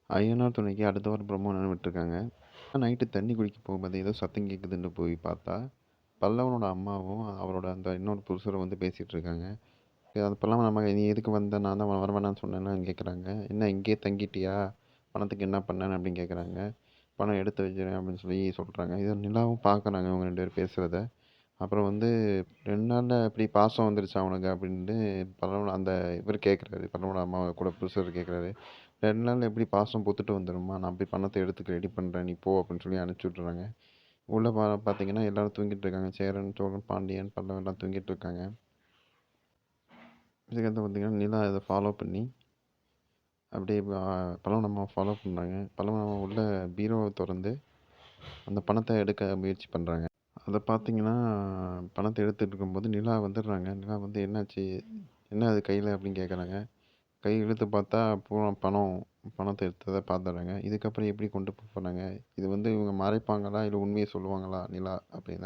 ஐயனார் துணைக்கு அடுத்த வாரம் பிரம்மோன்னு விட்டுருக்காங்க. நைட்டு தண்ணி குடிக்க போகும்போது ஏதோ சத்தம் கேட்குதுன்னு போய் பார்த்தா, பல்லவனோட அம்மாவும் அவரோட அந்த இன்னொரு புருஷரும் வந்து பேசிட்டு இருக்காங்க. அது பல்லவன் அம்மா, "நீ எதுக்கு வந்த? நான் தான் வரவேணான்னு சொன்னேன்னு" கேட்குறாங்க. "என்ன இங்கேயே தங்கிட்டியா? பணத்துக்கு என்ன பண்ணேன்னு?" அப்படின்னு கேட்குறாங்க. "பணம் எடுத்து வச்சுறேன்" அப்படின்னு சொல்லி சொல்கிறாங்க. இதை நிலாவும் பார்க்குறாங்க இவங்க 2 பேரும் பேசுகிறத. அப்புறம் வந்து 2 நாள்ல எப்படி பாசம் வந்துருச்சா உனக்கு அப்படின்ட்டு பல்லவன் அந்த இவர் கேட்குறாரு. பல்லவனோட அம்மா கூட புருஷர் கேட்குறாரு. 2 நாள்ல எப்படி பாசம் பொத்துட்டு வந்துருமா? நான் போய் பணத்தை எடுத்துக்க ரெடி பண்ணுறேன், நீ போ அப்படின்னு சொல்லி அனுப்பிச்சி விட்றாங்க. உள்ள பார்த்தீங்கன்னா எல்லாரும் தூங்கிட்டு இருக்காங்க. சேரன், சோழன், பாண்டியன், பல்லவன் எல்லாம் தூங்கிட்டு இருக்காங்க. இதுக்கடுத்து பார்த்தீங்கன்னா நிலா இதை ஃபாலோ பண்ணி அப்படியே பல்லவன் அம்மாவை ஃபாலோ பண்ணுறாங்க. பல்லவன் அம்மா உள்ள பீரோவை திறந்து அந்த பணத்தை எடுக்க முயற்சி பண்ணுறாங்க. அதை பார்த்தீங்கன்னா பணத்தை எடுத்துட்டு இருக்கும்போது நிலா வந்துடுறாங்க. நிலா வந்து என்னாச்சு, என்ன அது கையில் அப்படின்னு கேட்குறாங்க. கை இழுத்து பார்த்தா பூரா பணத்தை எடுத்ததை பார்த்துடுறாங்க. இதுக்கப்புறம் எப்படி கொண்டு போனாங்க, இது வந்து இவங்க மறைப்பாங்களா இல்லை உண்மையை சொல்லுவாங்களா நிலா அப்படின்னா